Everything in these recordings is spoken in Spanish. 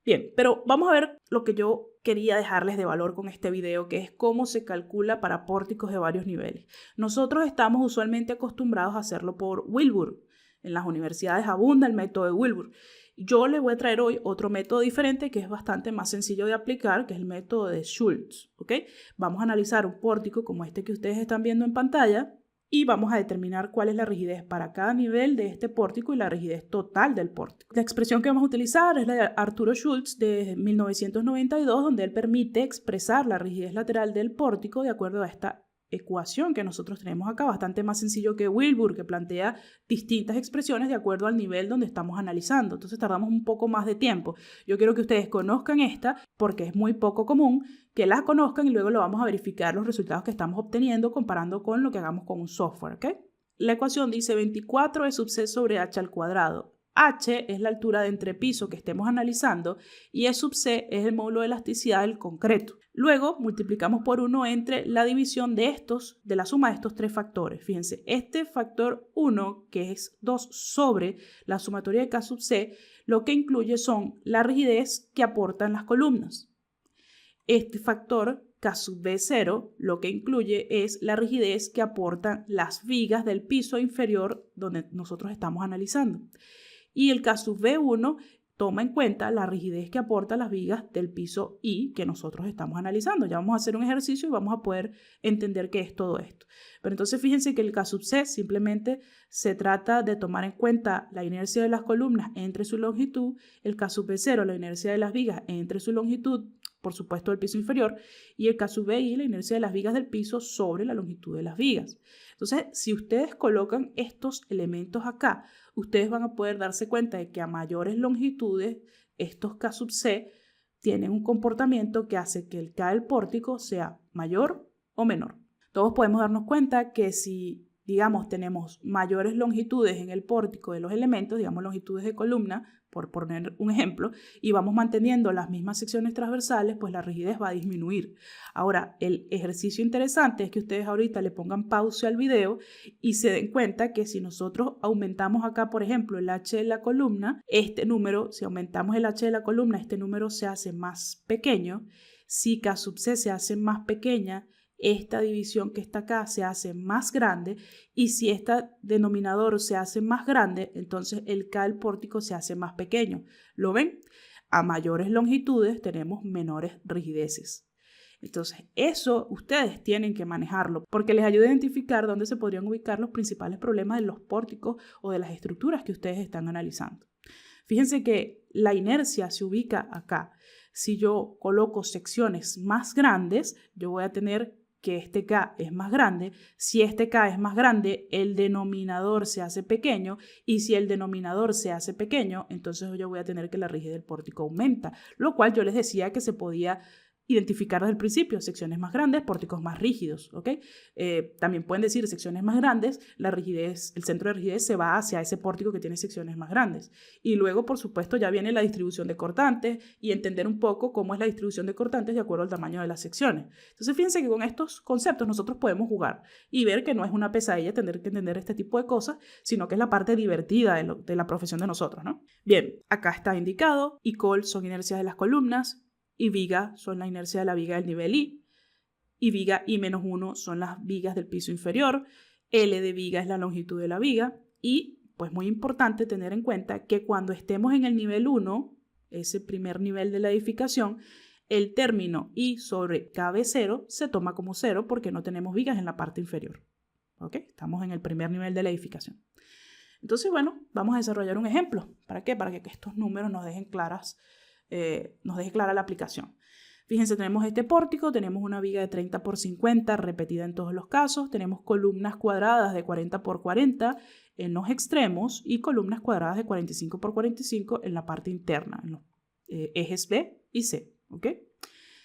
Bien, pero vamos a ver lo que yo quería dejarles de valor con este video, que es cómo se calcula para pórticos de varios niveles. Nosotros estamos usualmente acostumbrados a hacerlo por Wilbur. En las universidades abunda el método de Wilbur. Yo les voy a traer hoy otro método diferente que es bastante más sencillo de aplicar, que es el método de Schultz, ¿ok? Vamos a analizar un pórtico como este que ustedes están viendo en pantalla y vamos a determinar cuál es la rigidez para cada nivel de este pórtico y la rigidez total del pórtico. La expresión que vamos a utilizar es la de Arturo Schultz de 1992, donde él permite expresar la rigidez lateral del pórtico de acuerdo a esta ecuación que nosotros tenemos acá, bastante más sencillo que Wilbur, que plantea distintas expresiones de acuerdo al nivel donde estamos analizando. Entonces tardamos un poco más de tiempo. Yo quiero que ustedes conozcan esta porque es muy poco común que las conozcan y luego lo vamos a verificar los resultados que estamos obteniendo comparando con lo que hagamos con un software, ¿ok? La ecuación dice 24 E sub c sobre h al cuadrado. H es la altura de entrepiso que estemos analizando y E sub c es el módulo de elasticidad del concreto. Luego multiplicamos por 1 entre la división de la suma de estos tres factores. Fíjense, este factor 1, que es 2 sobre la sumatoria de K sub c, lo que incluye son la rigidez que aportan las columnas. Este factor K sub B0 lo que incluye es la rigidez que aportan las vigas del piso inferior donde nosotros estamos analizando. Y el K sub B1 toma en cuenta la rigidez que aporta las vigas del piso I que nosotros estamos analizando. Ya vamos a hacer un ejercicio y vamos a poder entender qué es todo esto. Pero entonces fíjense que el K sub C simplemente se trata de tomar en cuenta la inercia de las columnas entre su longitud, el K sub B0, la inercia de las vigas entre su longitud, por supuesto del piso inferior, y el K sub BI, la inercia de las vigas del piso sobre la longitud de las vigas. Entonces, si ustedes colocan estos elementos acá, ustedes van a poder darse cuenta de que a mayores longitudes, estos K sub C tienen un comportamiento que hace que el K del pórtico sea mayor o menor. Todos podemos darnos cuenta que si, digamos, tenemos mayores longitudes en el pórtico de los elementos, digamos longitudes de columna, por poner un ejemplo, y vamos manteniendo las mismas secciones transversales, pues la rigidez va a disminuir. Ahora, el ejercicio interesante es que ustedes ahorita le pongan pausa al video y se den cuenta que si nosotros aumentamos acá, por ejemplo, el H de la columna, este número, si aumentamos el H de la columna, este número se hace más pequeño. Si K sub C se hace más pequeña, esta división que está acá se hace más grande y si este denominador se hace más grande, entonces el K del pórtico se hace más pequeño. ¿Lo ven? A mayores longitudes tenemos menores rigideces. Entonces, eso ustedes tienen que manejarlo porque les ayuda a identificar dónde se podrían ubicar los principales problemas de los pórticos o de las estructuras que ustedes están analizando. Fíjense que la inercia se ubica acá. Si yo coloco secciones más grandes, yo voy a tener que este K es más grande. Si este K es más grande, el denominador se hace pequeño y si el denominador se hace pequeño, entonces yo voy a tener que la rigidez del pórtico aumenta, lo cual yo les decía que se podía identificar desde el principio, secciones más grandes, pórticos más rígidos, ¿ok? También pueden decir secciones más grandes, la rigidez, el centro de rigidez se va hacia ese pórtico que tiene secciones más grandes. Y luego, por supuesto, ya viene la distribución de cortantes y entender un poco cómo es la distribución de cortantes de acuerdo al tamaño de las secciones. Entonces, fíjense que con estos conceptos nosotros podemos jugar y ver que no es una pesadilla tener que entender este tipo de cosas, sino que es la parte divertida de la profesión de nosotros, ¿no? Bien, acá está indicado, y col son inercias de las columnas, y viga son la inercia de la viga del nivel I, y viga I-1 son las vigas del piso inferior, L de viga es la longitud de la viga, y pues muy importante tener en cuenta que cuando estemos en el nivel 1, ese primer nivel de la edificación, el término I sobre KB0 se toma como 0 porque no tenemos vigas en la parte inferior. ¿Ok? Estamos en el primer nivel de la edificación. Entonces, bueno, vamos a desarrollar un ejemplo. ¿Para qué? Para que estos números nos dejen nos deje clara la aplicación. Fíjense, tenemos este pórtico, tenemos una viga de 30 por 50 repetida en todos los casos, tenemos columnas cuadradas de 40 por 40 en los extremos y columnas cuadradas de 45 por 45 en la parte interna, en los ejes B y C, ¿ok?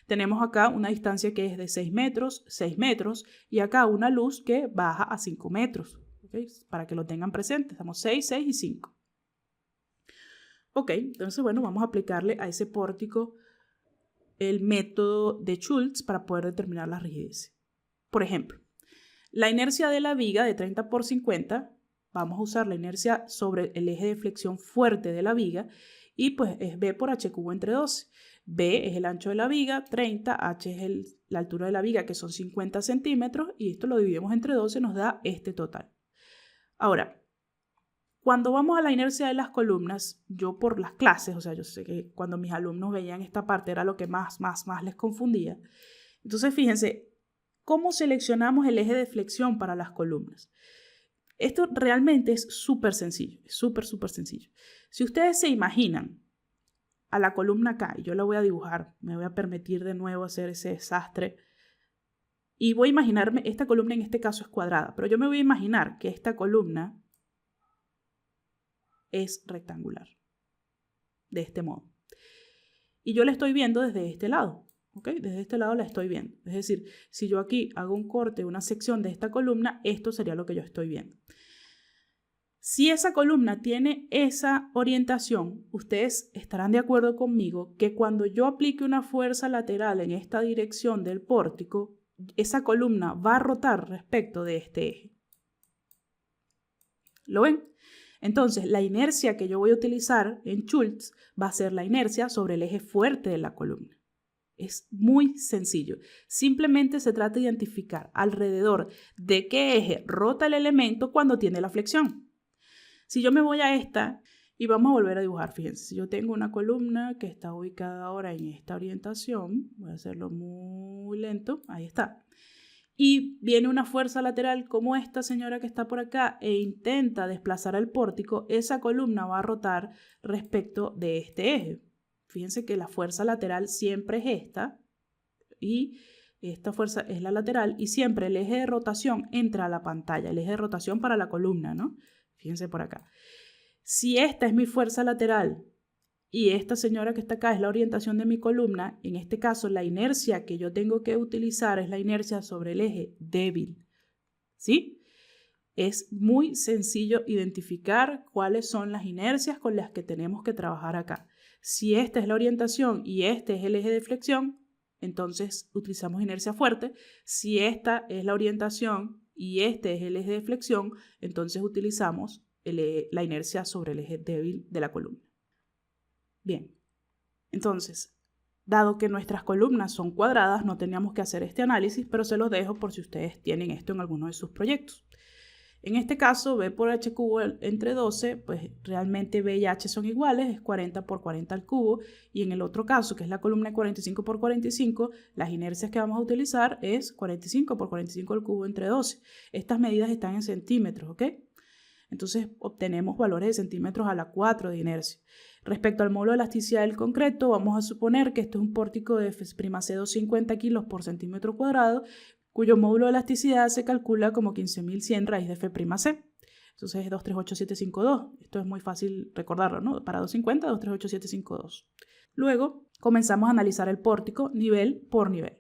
Tenemos acá una distancia que es de 6 metros y acá una luz que baja a 5 metros, ¿okay? Para que lo tengan presente, estamos 6, 6 y 5. Ok, entonces bueno, vamos a aplicarle a ese pórtico el método de Schultz para poder determinar la rigidez. Por ejemplo, la inercia de la viga de 30 por 50, vamos a usar la inercia sobre el eje de flexión fuerte de la viga Y pues es B por H cubo entre 12. B es el ancho de la viga, 30, H es la altura de la viga, que son 50 centímetros, y esto lo dividimos entre 12, nos da este total. Ahora, cuando vamos a la inercia de las columnas, yo por las clases, o sea, yo sé que cuando mis alumnos veían esta parte era lo que más les confundía. Entonces, fíjense, ¿cómo seleccionamos el eje de flexión para las columnas? Esto realmente es súper sencillo, es súper sencillo. Si ustedes se imaginan a la columna acá, y yo la voy a dibujar, me voy a permitir de nuevo hacer ese desastre, y voy a imaginarme, esta columna en este caso es cuadrada, pero yo me voy a imaginar que esta columna es rectangular, de este modo. Y yo la estoy viendo desde este lado, ¿ok? Desde este lado la estoy viendo. Es decir, si yo aquí hago un corte, una sección de esta columna, esto sería lo que yo estoy viendo. Si esa columna tiene esa orientación, ustedes estarán de acuerdo conmigo que cuando yo aplique una fuerza lateral en esta dirección del pórtico, esa columna va a rotar respecto de este eje. ¿Lo ven? Entonces, la inercia que yo voy a utilizar en Schultz va a ser la inercia sobre el eje fuerte de la columna. Es muy sencillo. Simplemente se trata de identificar alrededor de qué eje rota el elemento cuando tiene la flexión. Si yo me voy a esta y vamos a volver a dibujar, fíjense, si yo tengo una columna que está ubicada ahora en esta orientación, voy a hacerlo muy lento, ahí está. Y viene una fuerza lateral como esta señora que está por acá e intenta desplazar el pórtico, esa columna va a rotar respecto de este eje. Fíjense que la fuerza lateral siempre es esta y esta fuerza es la lateral y siempre el eje de rotación entra a la pantalla, el eje de rotación para la columna, ¿no? Fíjense por acá. Si esta es mi fuerza lateral y esta señora que está acá es la orientación de mi columna, en este caso la inercia que yo tengo que utilizar es la inercia sobre el eje débil. ¿Sí? Es muy sencillo identificar cuáles son las inercias con las que tenemos que trabajar acá. Si esta es la orientación y este es el eje de flexión, entonces utilizamos inercia fuerte. Si esta es la orientación y este es el eje de flexión, entonces utilizamos la inercia sobre el eje débil de la columna. Bien, entonces, dado que nuestras columnas son cuadradas, no teníamos que hacer este análisis, pero se los dejo por si ustedes tienen esto en alguno de sus proyectos. En este caso, B por H cubo entre 12, pues realmente B y H son iguales, es 40 por 40 al cubo. Y en el otro caso, que es la columna de 45 por 45, las inercias que vamos a utilizar es 45 por 45 al cubo entre 12. Estas medidas están en centímetros, ¿ok? Entonces obtenemos valores de centímetros a la 4 de inercia. Respecto al módulo de elasticidad del concreto, vamos a suponer que esto es un pórtico de Fc 250 kilos por centímetro cuadrado, cuyo módulo de elasticidad se calcula como 15.100 raíz de F'C. Entonces es 238752. Esto es muy fácil recordarlo, ¿no? Para 250, 238752. Luego comenzamos a analizar el pórtico nivel por nivel.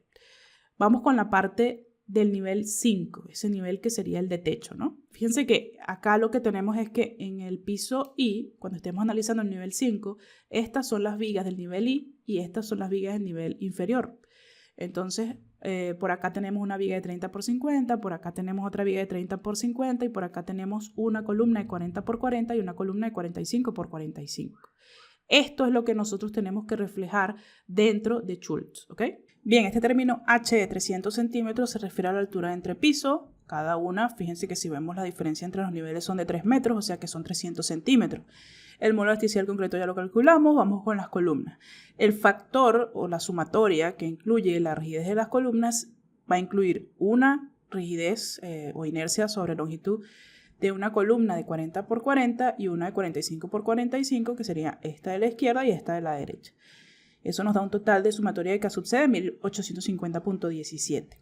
Vamos con la parte del nivel 5, ese nivel que sería el de techo, ¿no? Fíjense que acá lo que tenemos es que en el piso I, cuando estemos analizando el nivel 5, estas son las vigas del nivel I y estas son las vigas del nivel inferior. Entonces, por acá tenemos una viga de 30 por 50, por acá tenemos otra viga de 30 por 50 y por acá tenemos una columna de 40 por 40 y una columna de 45 por 45. Esto es lo que nosotros tenemos que reflejar dentro de Schultz, ¿ok? Bien, este término H de 300 centímetros se refiere a la altura de entrepiso. Cada una, fíjense que si vemos la diferencia entre los niveles son de 3 metros, o sea que son 300 centímetros. El módulo de elasticidad del concreto ya lo calculamos, vamos con las columnas. El factor o la sumatoria que incluye la rigidez de las columnas va a incluir una rigidez o inercia sobre longitud de una columna de 40 por 40 y una de 45 por 45, que sería esta de la izquierda y esta de la derecha. Eso nos da un total de sumatoria de K sub C de 1850.17.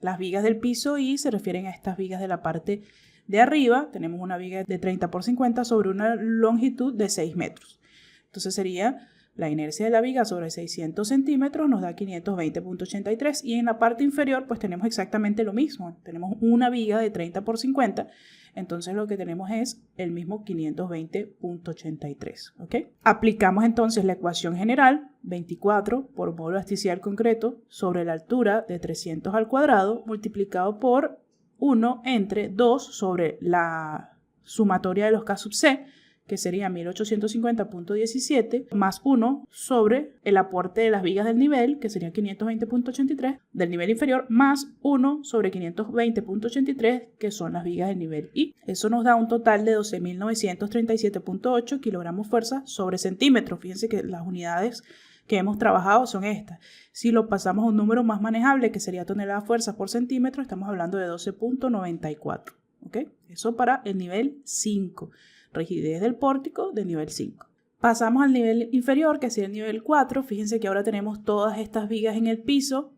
Las vigas del piso I se refieren a estas vigas de la parte de arriba. Tenemos una viga de 30 por 50 sobre una longitud de 6 metros. Entonces sería la inercia de la viga sobre 600 centímetros nos da 520.83 y en la parte inferior pues tenemos exactamente lo mismo. Tenemos una viga de 30 por 50, entonces lo que tenemos es el mismo 520.83. ¿Ok? Aplicamos entonces la ecuación general, 24 por módulo de elasticidad del concreto sobre la altura de 300 al cuadrado multiplicado por 1 entre 2 sobre la sumatoria de los K sub C, que sería 1850.17, más 1 sobre el aporte de las vigas del nivel, que sería 520.83 del nivel inferior, más 1 sobre 520.83, que son las vigas del nivel I. Eso nos da un total de 12.937.8 kilogramos fuerza sobre centímetro. Fíjense que las unidades que hemos trabajado son estas. Si lo pasamos a un número más manejable, que sería tonelada fuerza por centímetro, estamos hablando de 12.94. ¿Okay? Eso para el nivel 5. Rigidez del pórtico de nivel 5. Pasamos al nivel inferior, que sería el nivel 4. Fíjense que ahora tenemos todas estas vigas en el piso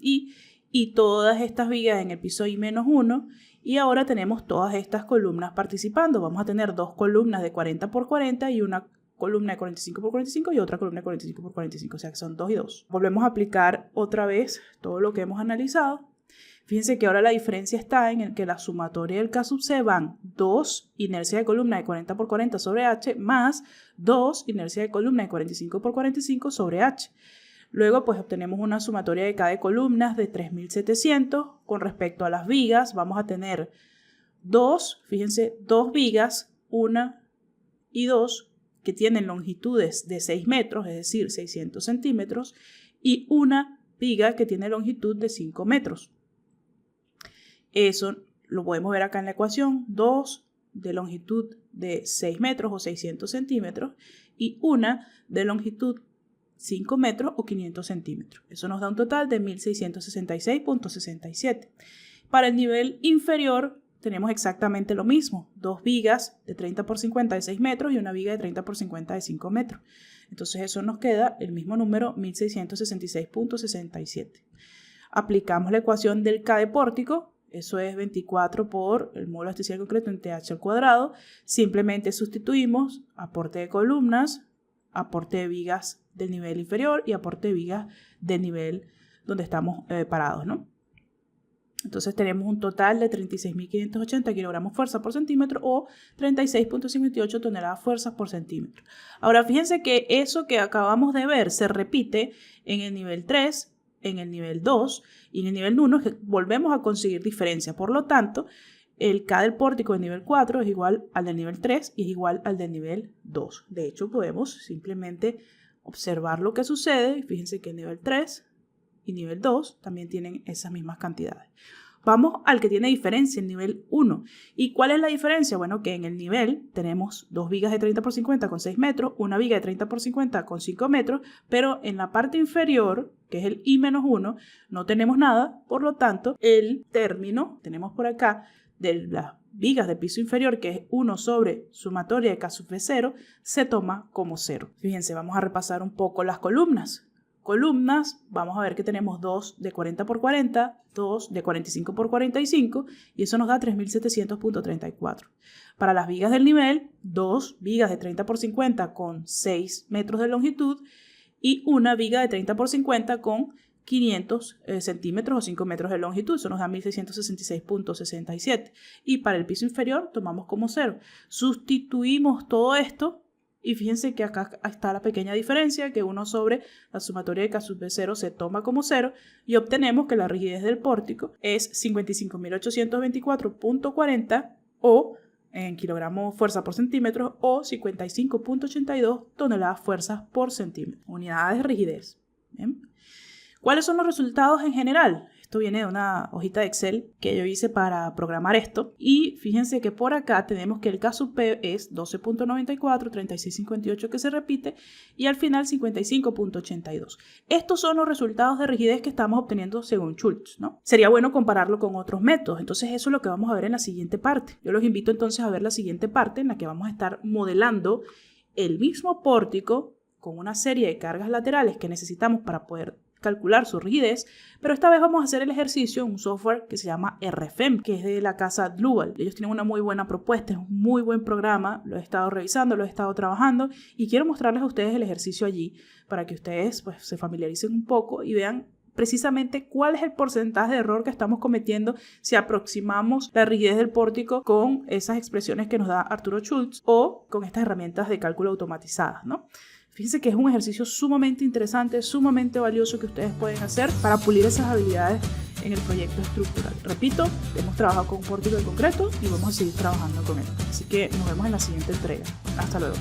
I, y todas estas vigas en el piso I-1, y ahora tenemos todas estas columnas participando. Vamos a tener dos columnas de 40 por 40 y una columna de 45 por 45 y otra columna de 45 por 45, o sea que son 2 y 2. Volvemos a aplicar otra vez todo lo que hemos analizado. Fíjense que ahora la diferencia está en el que la sumatoria del K sub C van 2 inercia de columna de 40 por 40 sobre H más 2 inercia de columna de 45 por 45 sobre H. Luego pues obtenemos una sumatoria de K de columnas de 3700. Con respecto a las vigas vamos a tener dos vigas, 1 y 2, que tienen longitudes de 6 metros, es decir, 600 centímetros, y una viga que tiene longitud de 5 metros. Eso lo podemos ver acá en la ecuación, 2 de longitud de 6 metros o 600 centímetros y una de longitud 5 metros o 500 centímetros. Eso nos da un total de 1666.67. Para el nivel inferior tenemos exactamente lo mismo, dos vigas de 30 por 50 de 6 metros y una viga de 30 por 50 de 5 metros. Entonces eso nos queda el mismo número, 1666.67. Aplicamos la ecuación del K de pórtico. Eso es 24 por el módulo asticial concreto en TH al cuadrado. Simplemente sustituimos aporte de columnas, aporte de vigas del nivel inferior y aporte de vigas del nivel donde estamos parados, ¿no? Entonces tenemos un total de 36.580 kilogramos fuerza por centímetro o 36.58 toneladas fuerzas por centímetro. Ahora fíjense que eso que acabamos de ver se repite en el nivel 3, en el nivel 2 y en el nivel 1, que volvemos a conseguir diferencia. Por lo tanto, el K del pórtico del nivel 4 es igual al del nivel 3 y es igual al del nivel 2. De hecho, podemos simplemente observar lo que sucede. Fíjense que el nivel 3 y nivel 2 también tienen esas mismas cantidades. Vamos al que tiene diferencia, el nivel 1. ¿Y cuál es la diferencia? Bueno, que en el nivel tenemos dos vigas de 30 por 50 con 6 metros, una viga de 30 por 50 con 5 metros, pero en la parte inferior, que es el I-1, no tenemos nada. Por lo tanto, el término, tenemos por acá, de las vigas de piso inferior, que es 1 sobre sumatoria de K sub V0, se toma como 0. Fíjense, vamos a repasar un poco las columnas. Vamos a ver que tenemos 2 de 40 por 40, 2 de 45 por 45 y eso nos da 3.700.34. Para las vigas del nivel, 2 vigas de 30 por 50 con 6 metros de longitud y una viga de 30 por 50 con 500 centímetros o 5 metros de longitud. Eso nos da 1.666.67. Y para el piso inferior tomamos como 0. Sustituimos todo esto. Y fíjense que acá está la pequeña diferencia, que 1 sobre la sumatoria de K sub V0 se toma como 0 y obtenemos que la rigidez del pórtico es 55.824.40 o en kilogramos fuerza por centímetro o 55.82 toneladas fuerzas por centímetro. Unidades de rigidez. ¿Bien? ¿Cuáles son los resultados en general? Esto viene de una hojita de Excel que yo hice para programar esto. Y fíjense que por acá tenemos que el K sub P es 12.94, 36.58 que se repite y al final 55.82. Estos son los resultados de rigidez que estamos obteniendo según Schultz, ¿no? Sería bueno compararlo con otros métodos. Entonces eso es lo que vamos a ver en la siguiente parte. Yo los invito entonces a ver la siguiente parte en la que vamos a estar modelando el mismo pórtico con una serie de cargas laterales que necesitamos para poder calcular su rigidez, pero esta vez vamos a hacer el ejercicio en un software que se llama RFEM, que es de la casa Dluval. Ellos tienen una muy buena propuesta, es un muy buen programa, lo he estado revisando, lo he estado trabajando y quiero mostrarles a ustedes el ejercicio allí para que ustedes pues, se familiaricen un poco y vean precisamente cuál es el porcentaje de error que estamos cometiendo si aproximamos la rigidez del pórtico con esas expresiones que nos da Arturo Schultz o con estas herramientas de cálculo automatizadas, ¿no? Fíjense que es un ejercicio sumamente interesante, sumamente valioso que ustedes pueden hacer para pulir esas habilidades en el proyecto estructural. Repito, hemos trabajado con pórtico de concreto y vamos a seguir trabajando con él. Así que nos vemos en la siguiente entrega. Hasta luego.